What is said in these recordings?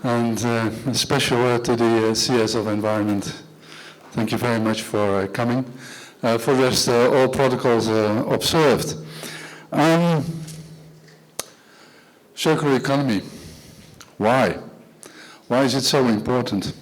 And a special word to the CS of Environment. Thank you very much for coming. For the rest, all protocols observed. Circular economy. Why? Why is it so important?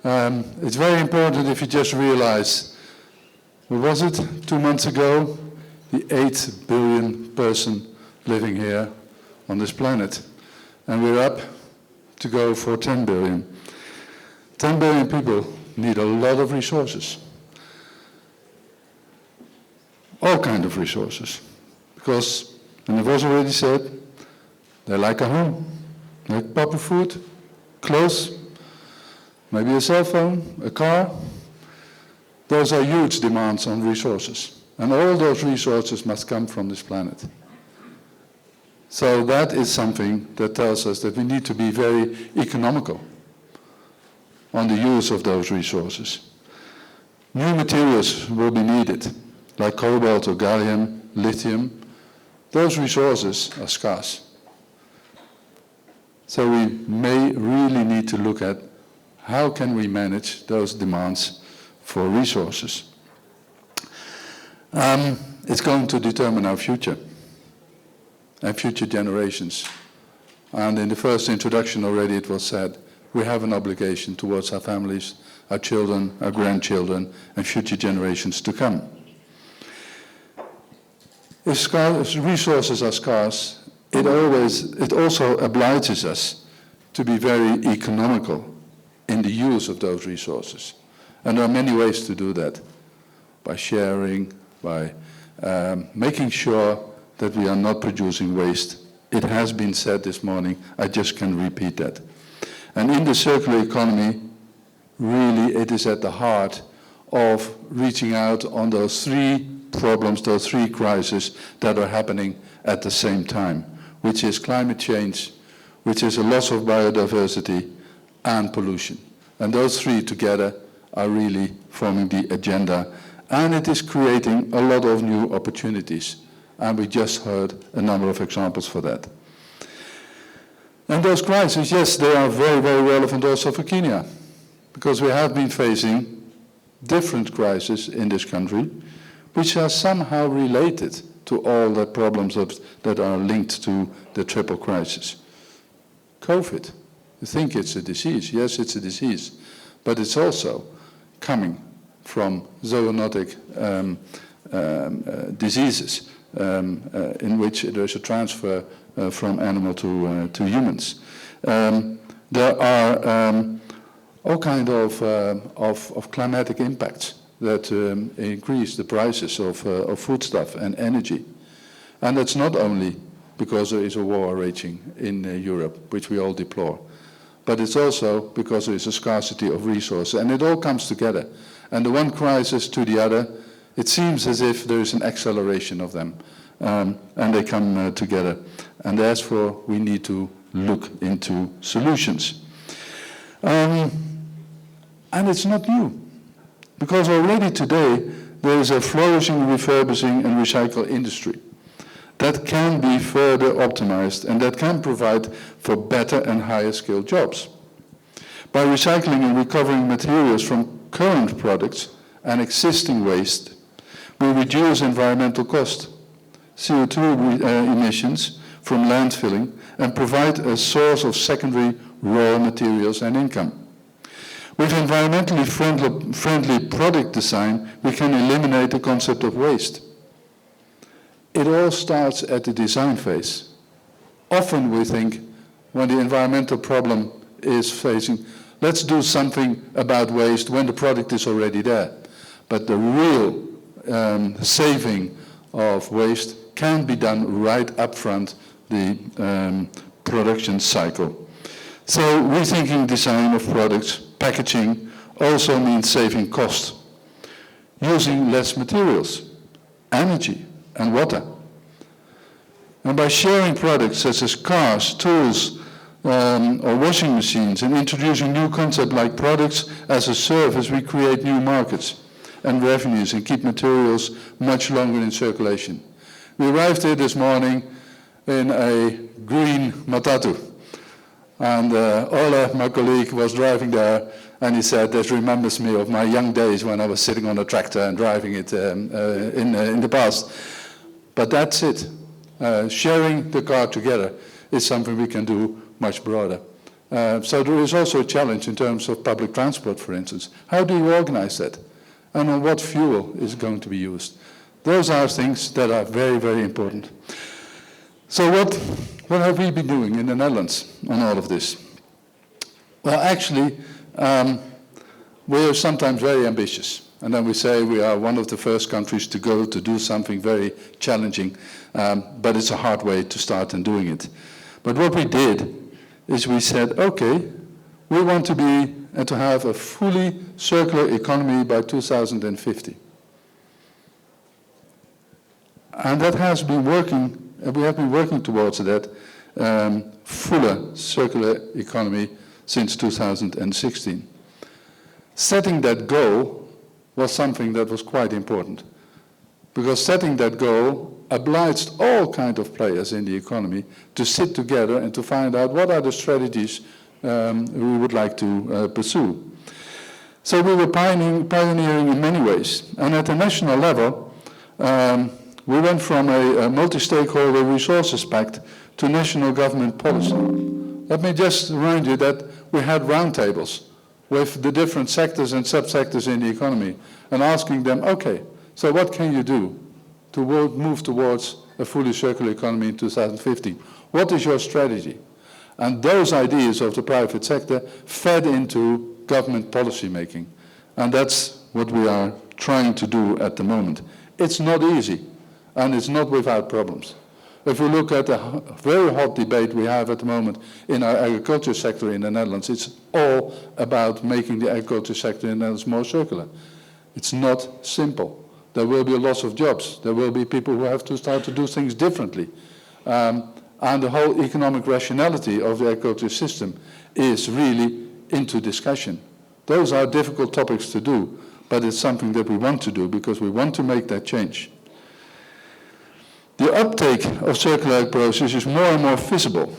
It's very important if you just realize, what was it, 2 months ago? The 8 billion person living here on this planet. And we're up to go for 10 billion. 10 billion people need a lot of resources. All kinds of resources. Because, and it was already said, they like a home, like proper food, clothes, maybe a cell phone, a car. Those are huge demands on resources. And all those resources must come from this planet. So that is something that tells us that we need to be very economical on the use of those resources. New materials will be needed, like cobalt or gallium, lithium. Those resources are scarce. So we may really need to look at how can we manage those demands for resources. It's going to determine our future and future generations. And in the first introduction already it was said, we have an obligation towards our families, our children, our grandchildren, and future generations to come. If resources are scarce, it also obliges us to be very economical in the use of those resources. And there are many ways to do that, by sharing, by making sure that we are not producing waste. It has been said this morning, I just can repeat that. And in the circular economy, really it is at the heart of reaching out on those three problems, those three crises that are happening at the same time, which is climate change, which is a loss of biodiversity, and pollution. And those three together are really forming the agenda, and it is creating a lot of new opportunities. And we just heard a number of examples for that. And those crises, yes, they are very, very relevant also for Kenya, because we have been facing different crises in this country, which are somehow related to all the problems that are linked to the triple crisis. COVID, you think it's a disease. Yes, it's a disease, but it's also coming from zoonotic diseases in which there's a transfer from animal to humans. There are all kinds of climatic impacts that increase the prices of foodstuff and energy. And that's not only because there is a war raging in Europe, which we all deplore, but it's also because there is a scarcity of resources, and it all comes together. And the one crisis to the other, it seems as if there is an acceleration of them, and they come together. And therefore, we need to look into solutions. And it's not new, because already today, there is a flourishing refurbishing and recycle industry that can be further optimized and that can provide for better and higher skilled jobs. By recycling and recovering materials from current products and existing waste, we reduce environmental cost, CO2 emissions from landfilling, and provide a source of secondary raw materials and income. With environmentally friendly product design, we can eliminate the concept of waste. It all starts at the design phase. Often we think, when the environmental problem is facing, let's do something about waste when the product is already there. But the real saving of waste can be done right up front the production cycle. So rethinking design of products, packaging, also means saving cost, using less materials, energy, and water. And by sharing products such as cars, tools, or washing machines, and introducing new concepts like products as a service, we create new markets and revenues and keep materials much longer in circulation. We arrived here this morning in a green matatu. And Ole, my colleague, was driving there, and he said, "This remembers me of my young days when I was sitting on a tractor and driving it in the past." But that's it. Sharing the car together is something we can do much broader. So there is also a challenge in terms of public transport, for instance. How do you organize that? And on what fuel is going to be used? Those are things that are very, very important. So what have we been doing in the Netherlands on all of this? Well, actually, we are sometimes very ambitious. And then we say we are one of the first countries to go to do something very challenging, but it's a hard way to start in doing it. But what we did is we said, okay, we want to be and to have a fully circular economy by 2050. And that has been working, we have been working towards that fuller circular economy since 2016. Setting that goal was something that was quite important, because setting that goal obliged all kinds of players in the economy to sit together and to find out what are the strategies we would like to pursue. So we were pioneering in many ways. And at the national level, we went from a multi-stakeholder resources pact to national government policy. Let me just remind you that we had roundtables with the different sectors and subsectors in the economy and asking them, okay, so what can you do to move towards a fully circular economy in 2050? What is your strategy? And those ideas of the private sector fed into government policy making. And that's what we are trying to do at the moment. It's not easy, and it's not without problems. If we look at the very hot debate we have at the moment in our agriculture sector in the Netherlands, it's all about making the agriculture sector in the Netherlands more circular. It's not simple. There will be a loss of jobs. There will be people who have to start to do things differently. And the whole economic rationality of the agriculture system is really into discussion. Those are difficult topics to do, but it's something that we want to do because we want to make that change. The uptake of circular approaches is more and more visible.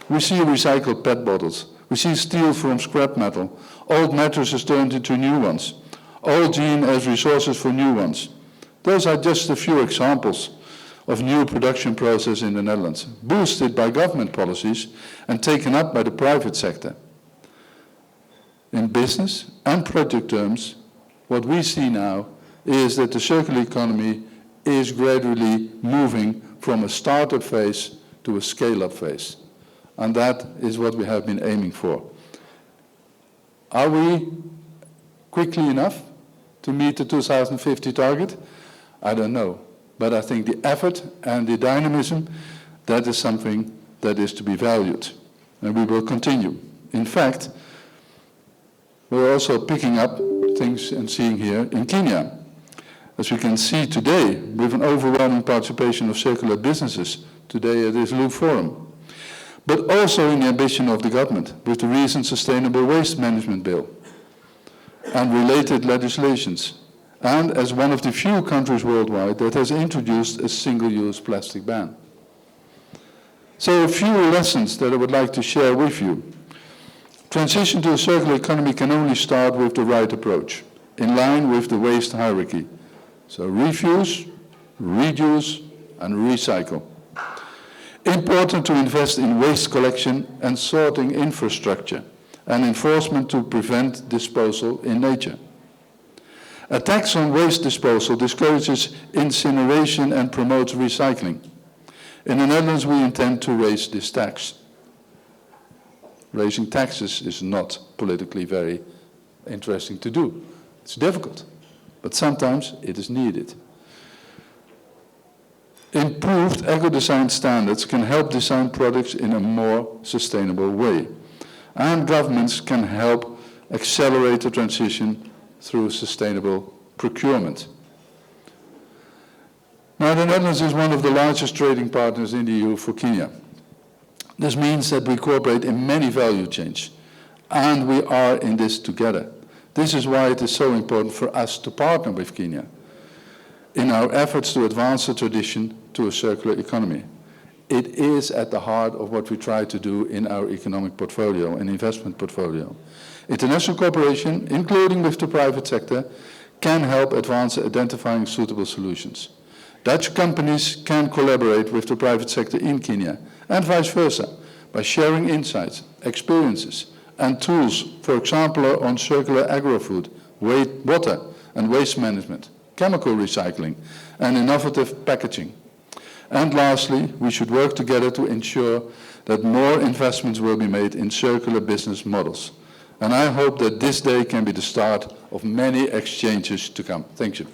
We see recycled PET bottles. We see steel from scrap metal. Old mattresses turned into new ones. Old jeans as resources for new ones. Those are just a few examples of new production process in the Netherlands, boosted by government policies and taken up by the private sector. In business and project terms, what we see now is that the circular economy is gradually moving from a startup phase to a scale-up phase. And that is what we have been aiming for. Are we quickly enough to meet the 2050 target? I don't know. But I think the effort and the dynamism, that is something that is to be valued. And we will continue. In fact, we're also picking up things and seeing here in Kenya. As we can see today, with an overwhelming participation of circular businesses today at this Loop Forum, but also in the ambition of the government with the recent Sustainable Waste Management Bill and related legislations, and as one of the few countries worldwide that has introduced a single-use plastic ban. So a few lessons that I would like to share with you. Transition to a circular economy can only start with the right approach, in line with the waste hierarchy. So refuse, reduce, and recycle. Important to invest in waste collection and sorting infrastructure and enforcement to prevent disposal in nature. A tax on waste disposal discourages incineration and promotes recycling. In the Netherlands, we intend to raise this tax. Raising taxes is not politically very interesting to do. It's difficult. But sometimes it is needed. Improved eco-design standards can help design products in a more sustainable way. And governments can help accelerate the transition through sustainable procurement. Now, the Netherlands is one of the largest trading partners in the EU for Kenya. This means that we cooperate in many value chains, and we are in this together. This is why it is so important for us to partner with Kenya in our efforts to advance the tradition to a circular economy. it is at the heart of what we try to do in our economic portfolio and investment portfolio. International cooperation, including with the private sector, can help advance identifying suitable solutions. Dutch companies can collaborate with the private sector in Kenya, and vice versa, by sharing insights, experiences, and tools, for example, on circular agri-food, water and waste management, chemical recycling, and innovative packaging. And lastly, we should work together to ensure that more investments will be made in circular business models. And I hope that this day can be the start of many exchanges to come. Thank you.